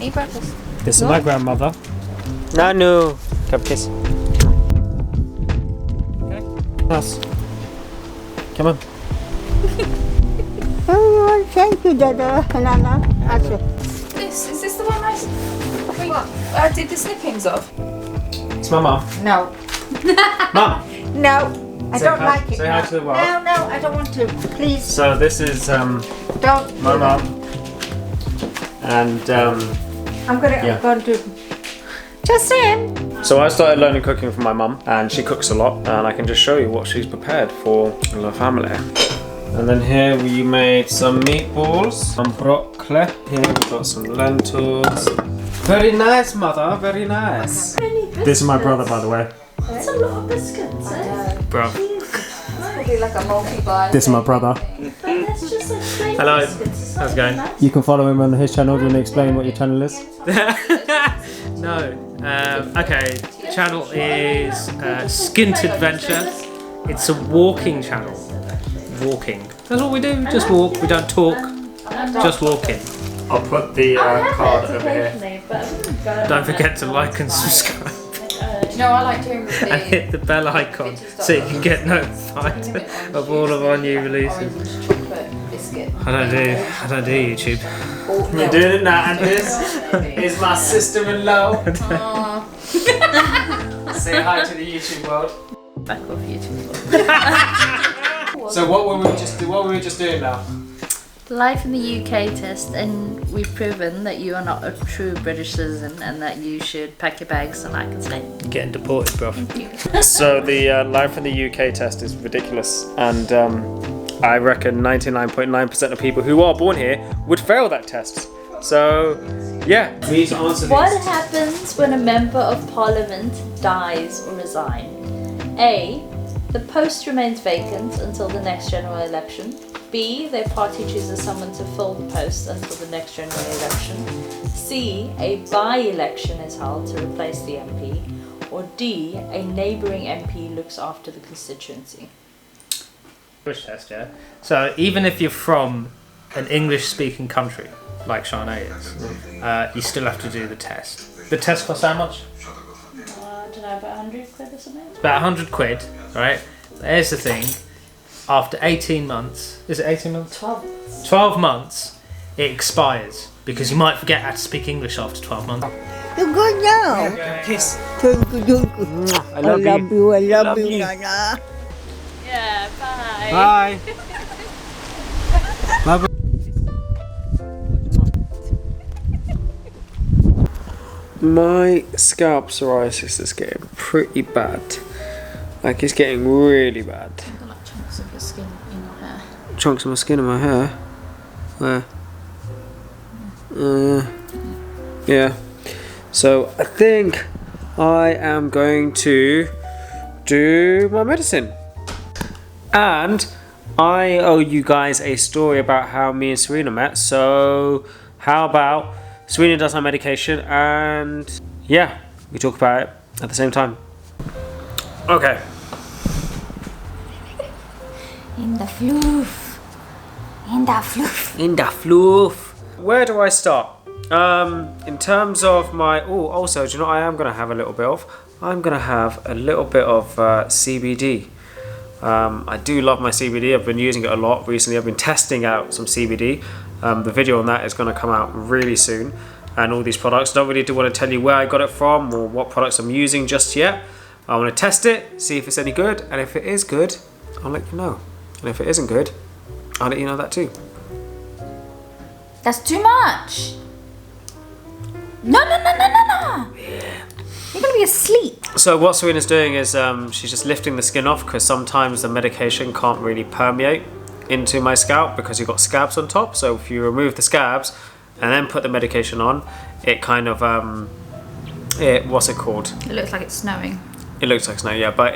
eat breakfast. This is my grandmother. Nanu. Come kiss. Okay. Us. Come on. Oh, thank you, Dada. Nana. Is this the one I did the snippings of? It's my mum. No. Mum. No. I Say don't hi- like it. say hi to the world. No, I don't want to. Please, So this is don't. my mum. And I'm going to. Just saying. so I started learning cooking from my mum, and she cooks a lot, and I can just show you what she's prepared for the family. And then here we made some meatballs, some broccoli. Here we've got some lentils. Very nice, mother, very nice. This is my brother, by the way. That's a lot of biscuits, eh? Bro. Probably like a multi-buy. This is my brother. That's just like plain Hello. biscuits. How's it going? You can follow him on his channel. Do you want to explain what your channel is? No. Okay. Channel is Skint Adventure. It's a walking channel. Walking. That's all we do. Just walk. We don't talk. Just walking. I'll put the card over here. Don't forget to like and subscribe. No, I like doing with And hit the bell icon so you can get notified of all of our new releases. chocolate biscuit. I don't do YouTube. You're doing it now, and this is my sister-in-law. Say hi to the YouTube world. Back off YouTube. So what were we just doing now? Life in the UK test, and we've proven that you are not a true British citizen and that you should pack your bags and I can stay. Getting deported, bro. So the life in the UK test is ridiculous, and I reckon 99.9% of people who are born here would fail that test. So yeah, we need to answer these. What happens when a member of parliament dies or resigns? A. The post remains vacant until the next general election. B. Their party chooses someone to fill the post until the next general election. C. A by-election is held to replace the MP. Or D. A neighbouring MP looks after the constituency. English test, yeah. So even if you're from an English-speaking country, like Shanae is, you still have to do the test. The test costs how much? I don't know, about 100 quid or something? It's about 100 quid, right? Here's the thing. After 18 months, is it 18 months? 12. 12 months, it expires because you might forget how to speak English after 12 months. You're good now. Kiss. Thank you. I love you. I love you, you. Nana. Yeah, bye. Bye. Bye. My scalp psoriasis is getting pretty bad. Like, it's getting really bad. You've got like chunks of your skin in your hair. Chunks of my skin in my hair? Where? Yeah. So I think I am going to do my medicine. And I owe you guys a story about how me and Serena met. So how about Serena does my medication and yeah, we talk about it at the same time. Okay. In the floof. In the floof. In the floof. Where do I start? In terms of my... Oh, also, do you know what I am going to have a little bit of? I'm going to have a little bit of CBD. I do love my CBD. I've been using it a lot recently. I've been testing out some CBD. The video on that is going to come out really soon. And all these products. Don't really want to tell you where I got it from or what products I'm using just yet. I want to test it, see if it's any good. And if it is good, I'll let you know. And if it isn't good, I'll let you know that too. That's too much. No. Yeah. You're going to be asleep. So what Serena's doing is she's just lifting the skin off because sometimes the medication can't really permeate into my scalp because you've got scabs on top. So if you remove the scabs and then put the medication on, it kind of, what's it called? It looks like it's snowing. It looks like snow, yeah, but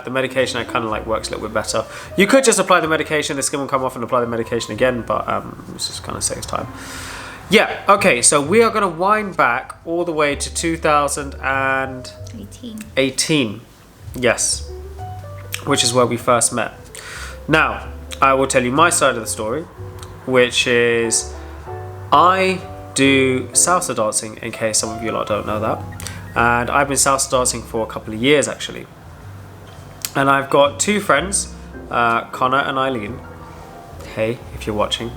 the medication it kind of like works a little bit better. You could just apply the medication, the skin will come off and apply the medication again, but it just kind of saves time. Yeah, okay, so we are going to wind back all the way to 2018. Yes, which is where we first met. Now, I will tell you my side of the story, which is I do salsa dancing, in case some of you lot don't know that. And I've been salsa dancing for a couple of years actually. And I've got two friends, Connor and Eileen. Hey, if you're watching.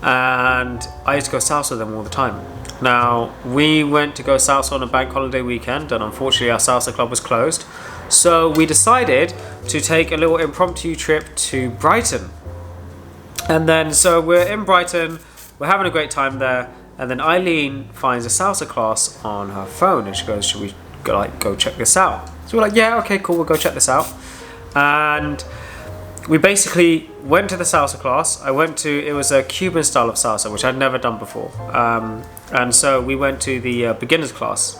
And I used to go salsa with them all the time. Now, we went to go salsa on a bank holiday weekend, and unfortunately our salsa club was closed. So we decided to take a little impromptu trip to Brighton. And then, so we're in Brighton, we're having a great time there, and then Eileen finds a salsa class on her phone, and she goes, should we go check this out? So we're like, yeah, okay, cool, we'll go check this out. And we basically went to the salsa class. It was a Cuban style of salsa, which I'd never done before. And so we went to the beginner's class.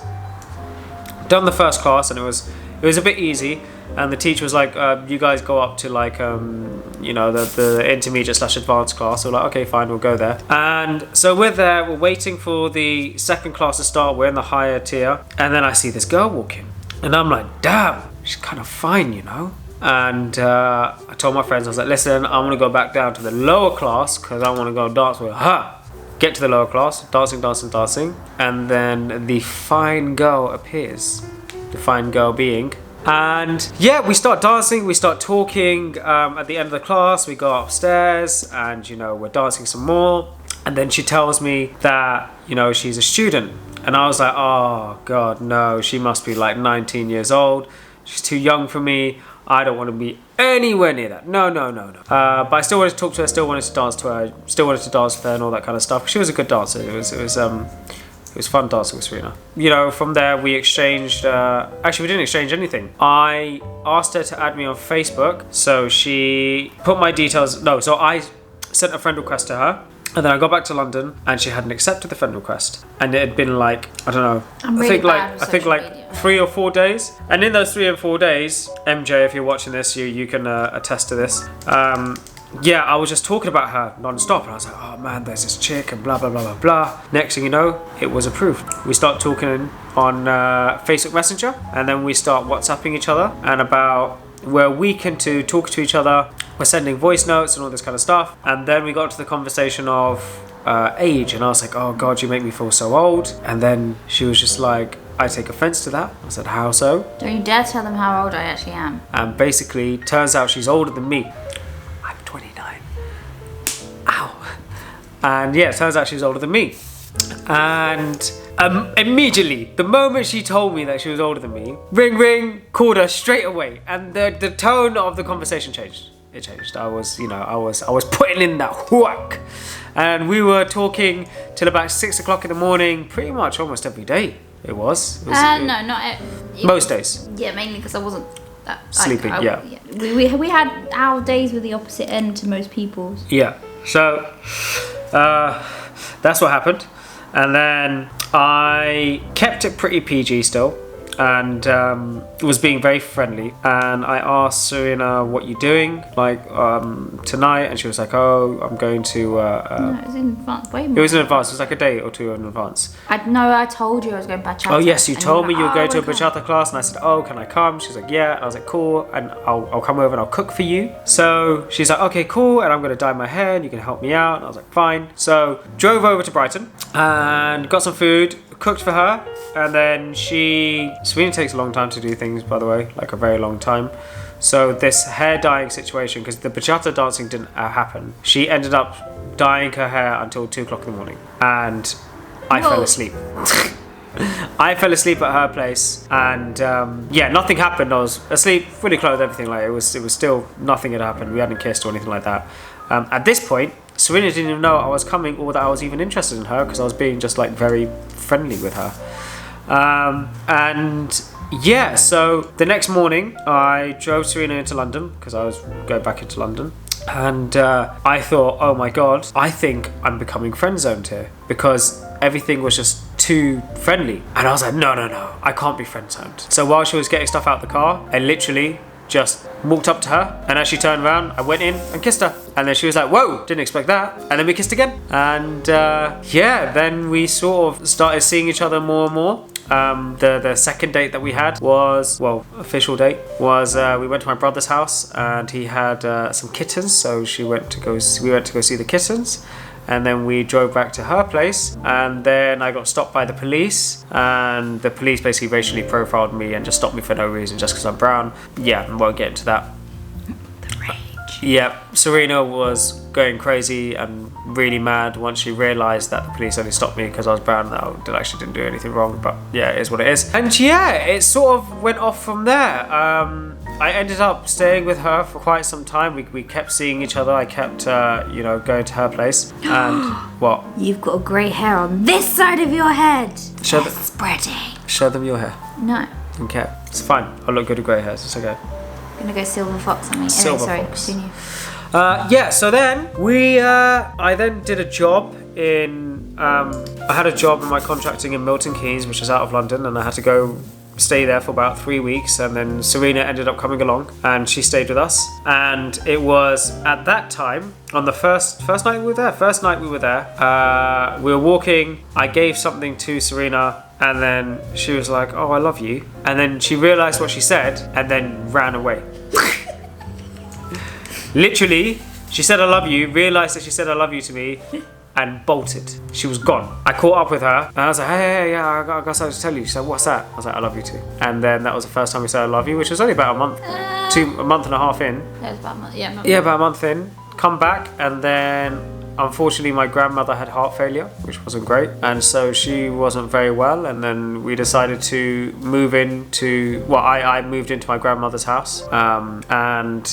Done the first class, and it was a bit easy. And the teacher was like, you guys go up to like, the intermediate / advanced class. So we're like, okay, fine, we'll go there. And so we're there, we're waiting for the second class to start. We're in the higher tier. And then I see this girl walk in. And I'm like, damn, she's kind of fine, you know? And I told my friends, I was like, listen, I'm going to go back down to the lower class because I want to go dance with her. Get to the lower class, dancing. And then the fine girl appears. The fine girl being. And yeah, we start dancing, we start talking. At the end of the class, we go upstairs and, we're dancing some more. And then she tells me that, she's a student. And I was like, oh God, no, she must be like 19 years old. She's too young for me. I don't want to be anywhere near that. No. But I still wanted to talk to her, still wanted to dance to her, still wanted to dance with her and all that kind of stuff. She was a good dancer. It was fun dancing with Serena. From there we exchanged, actually we didn't exchange anything. I asked her to add me on Facebook. So she put my details, so I sent a friend request to her. And then I got back to London and she hadn't accepted the friend request. And it had been like, I don't know, I think like 3 or 4 days. And in those 3 or 4 days, MJ, if you're watching this, you can attest to this. I was just talking about her non-stop. And I was like, oh man, there's this chick and blah, blah, blah, blah, blah. Next thing you know, it was approved. We start talking on Facebook Messenger. And then we start WhatsApping each other. And we're a week into talking to each other. We're sending voice notes and all this kind of stuff. And then we got to the conversation of age. And I was like, oh God, you make me feel so old. And then she was just like, I take offense to that. I said, how so? Don't you dare tell them how old I actually am. And basically, turns out she's older than me. I'm 29. Ow. And yeah, it turns out she's older than me. And immediately, the moment she told me that she was older than me, ring, called her straight away. And the tone of the conversation changed. It changed. I was putting in that work. And we were talking till about 6 o'clock in the morning, pretty much almost every day. It was most days. Yeah, mainly because I wasn't sleeping. We had our days were the opposite end to most people's. Yeah. So that's what happened. And then I kept it pretty PG still. And was being very friendly. And I asked Serena, what you doing tonight? And she was like, oh, I'm going to no, it was in advance, way more. It was in advance. It was like a day or two in advance. I told you I was going bachata. Oh yes, you told me you were going to a bachata class. And I said, oh, can I come? She's like, yeah. And I was like, cool. And I'll come over and I'll cook for you. So she's like, okay, cool. And I'm going to dye my hair and you can help me out. And I was like, fine. So drove over to Brighton and got some food, cooked for her. And then Serena takes a long time to do things, by the way, like a very long time. So this hair dyeing situation, because the bachata dancing didn't happen, she ended up dyeing her hair until 2 o'clock in the morning. And I fell asleep. I fell asleep at her place and nothing happened. I was asleep, fully clothed, everything. Like it was still, nothing had happened. We hadn't kissed or anything like that. At this point, Serena didn't even know I was coming or that I was even interested in her because I was being just like very friendly with her. So the next morning I drove Serena into London because I was going back into London. And I thought, oh my God, I think I'm becoming friend zoned here because everything was just too friendly. And I was like, no, I can't be friend zoned. So while she was getting stuff out the car, I literally just walked up to her, and as she turned around, I went in and kissed her. And then she was like, whoa, didn't expect that. And then we kissed again. And then we sort of started seeing each other more and more. The second date that we had was, official date was we went to my brother's house and he had some kittens, so we went to go see the kittens. and then we drove back to her place, and then I got stopped by the police, and the police basically racially profiled me and just stopped me for no reason just because I'm brown. Yeah, I won't get into that. Yeah, Serena was going crazy and really mad once she realised that the police only stopped me because I was brown and I actually didn't do anything wrong, but yeah, it is what it is. And yeah, it sort of went off from there. I ended up staying with her for quite some time. We kept seeing each other. I kept, going to her place. And what? You've got grey hair on this side of your head. Spreading. Show them your hair. No. Okay, it's fine. I look good with grey hairs. It's okay. I'm gonna go silver fox on me. Silver anyway, fox. Continue. So then I then did a job in, I had a job in my contracting in Milton Keynes, which is out of London, and I had to go stay there for about 3 weeks, and then Serena ended up coming along and she stayed with us. And it was at that time, on the first night we were there, we were walking, I gave something to Serena, and then she was like, oh, I love you, and then she realised what she said and then ran away. Literally, she said I love you, realised that she said I love you to me, and bolted. She was gone. I caught up with her and I was like, hey, yeah, I got something to tell you. She said, what's that? I was like, I love you too. And then that was the first time we said I love you, which was only about a month and a half in. That was about a month, Yeah, about a month in. Come back, and then unfortunately my grandmother had heart failure, which wasn't great, and so she wasn't very well, and then we decided to move into, I moved into my grandmother's house, and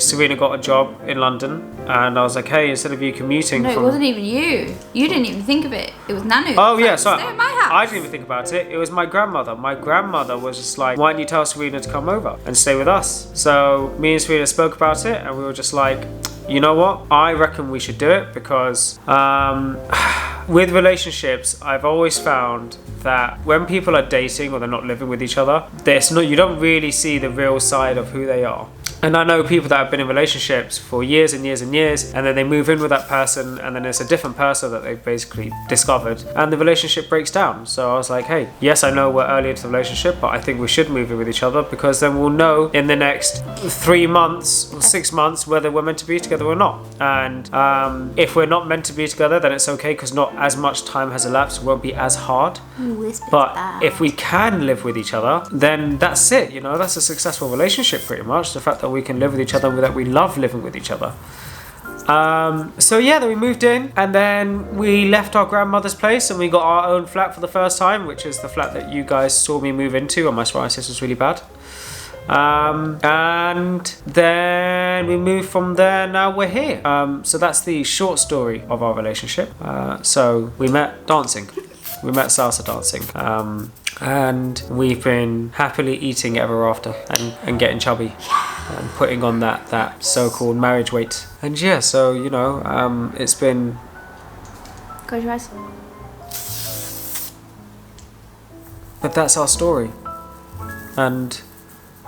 Serena got a job in London, and I was like, hey, instead of you commuting No, from... it wasn't even you. You didn't even think of it. It was Nanu. Oh yeah, sorry. Stay at my house. I didn't even think about it. It was my grandmother. My grandmother was just like, why don't you tell Serena to come over and stay with us? So me and Serena spoke about it, and we were just like, you know what? I reckon we should do it because with relationships, I've always found that when people are dating or they're not living with each other, you don't really see the real side of who they are. And I know people that have been in relationships for years and years and years, and then they move in with that person, and then it's a different person that they've basically discovered, and the relationship breaks down. So I was like, hey, yes, I know we're early into the relationship, but I think we should move in with each other, because then we'll know in the next 3 months or 6 months whether we're meant to be together or not. And if we're not meant to be together, then it's okay, because not as much time has elapsed, it won't be as hard. But if we can live with each other, then that's it, that's a successful relationship pretty much. The fact that we can live with each other and that we love living with each other. So yeah, then we moved in, and then we left our grandmother's place and we got our own flat for the first time, which is the flat that you guys saw me move into, and my psoriasis was really bad. And then we moved from there, now we're here. So that's the short story of our relationship. So we met dancing. We met salsa dancing. And we've been happily eating ever after and getting chubby and putting on that so-called marriage weight. And yeah, so it's been... Close your eyes. But that's our story. And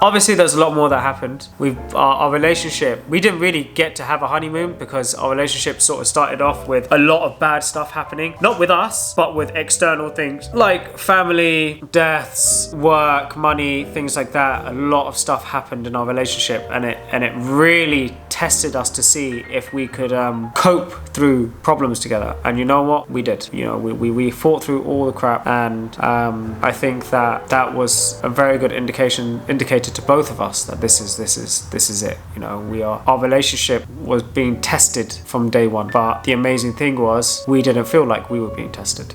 obviously there's a lot more that happened. Our relationship, we didn't really get to have a honeymoon because our relationship sort of started off with a lot of bad stuff happening. Not with us, but with external things like family, deaths, work, money, things like that. A lot of stuff happened in our relationship, and it really tested us to see if we could cope through problems together. And you know what? We did. We fought through all the crap, and I think that was a very good indicator to both of us that this is it. Our relationship was being tested from day one, but the amazing thing was we didn't feel like we were being tested.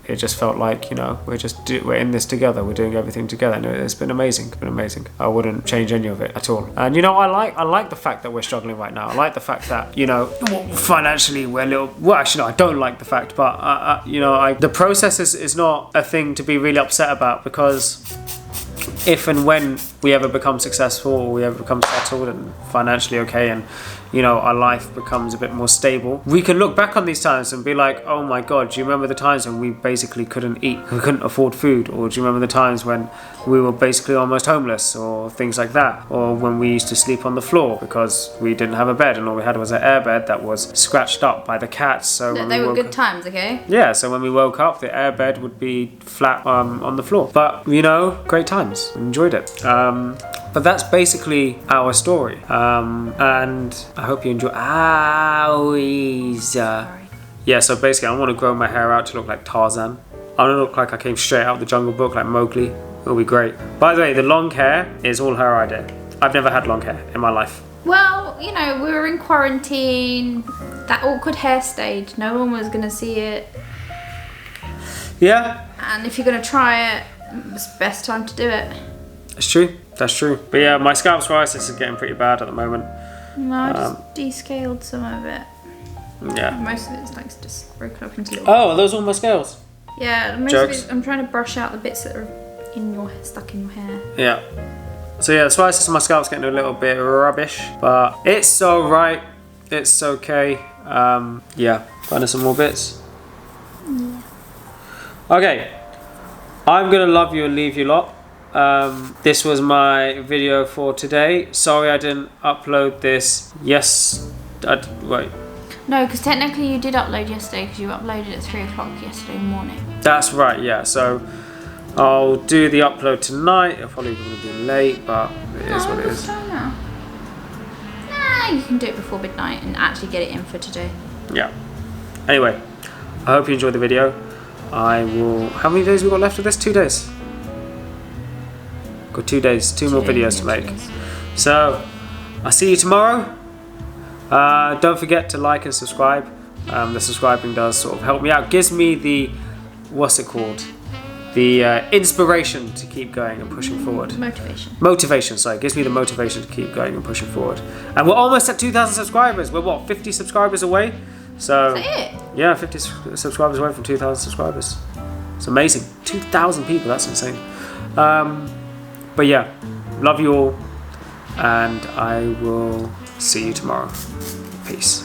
It just felt like we're in this together, we're doing everything together, and it's been amazing. I wouldn't change any of it at all. And I like the fact that we're struggling right now. I like the fact that financially we're a little, well, actually no, I don't like the fact, but the process is not a thing to be really upset about, because if and when we ever become successful, or we ever become settled and financially okay, and our life becomes a bit more stable, we can look back on these times and be like, oh my god, do you remember the times when we basically couldn't eat, we couldn't afford food? Or do you remember the times when we were basically almost homeless, or things like that? Or when we used to sleep on the floor because we didn't have a bed and all we had was an airbed that was scratched up by the cats. So They were good times, okay? Yeah, so when we woke up, the airbed would be flat on the floor. But great times, enjoyed it. But that's basically our story, and I hope you enjoy. yeah, so basically I want to grow my hair out to look like Tarzan. I want to look like I came straight out of the Jungle Book, like Mowgli. It'll be great. By the way, the long hair is all her idea. I've never had long hair in my life. Well, you know, we were in quarantine. That awkward hair stage. No one was gonna see it. Yeah, And if you're gonna try it, it's the best time to do it. it's true. That's true. But yeah, my scalp psoriasis is getting pretty bad at the moment. No, I just descaled some of it. Yeah. Most of it's like just broken up into little. Oh, are those all my scales? Yeah, most Jokes. of it. I'm trying to brush out the bits that are stuck in your hair. Yeah. So yeah, the psoriasis on my scalp's getting a little bit rubbish, but it's alright. It's okay. Yeah, finding some more bits. Yeah. Okay, I'm gonna love you and leave you lot. This was my video for today. Sorry I didn't upload this. Wait. No, because technically you did upload yesterday because you uploaded at 3 o'clock yesterday morning. That's right, yeah. So I'll do the upload tonight. It'll probably gonna be late, but it is what it is. Nah, you can do it before midnight and actually get it in for today. Yeah. Anyway, I hope you enjoyed the video. I will. How many days we got left of this? 2 days. Got 2 days. Two more videos to make. So I'll see you tomorrow. Don't forget to like and subscribe. The subscribing does sort of help me out. Gives me the what's it called? The inspiration to keep going and pushing forward. Motivation, sorry. Gives me the motivation to keep going and pushing forward. And we're almost at 2,000 subscribers. We're what, 50 subscribers away? So, Is that it? yeah, 50 subscribers away from 2,000 subscribers. It's amazing. 2,000 people, that's insane. But yeah, love you all. And I will see you tomorrow. Peace.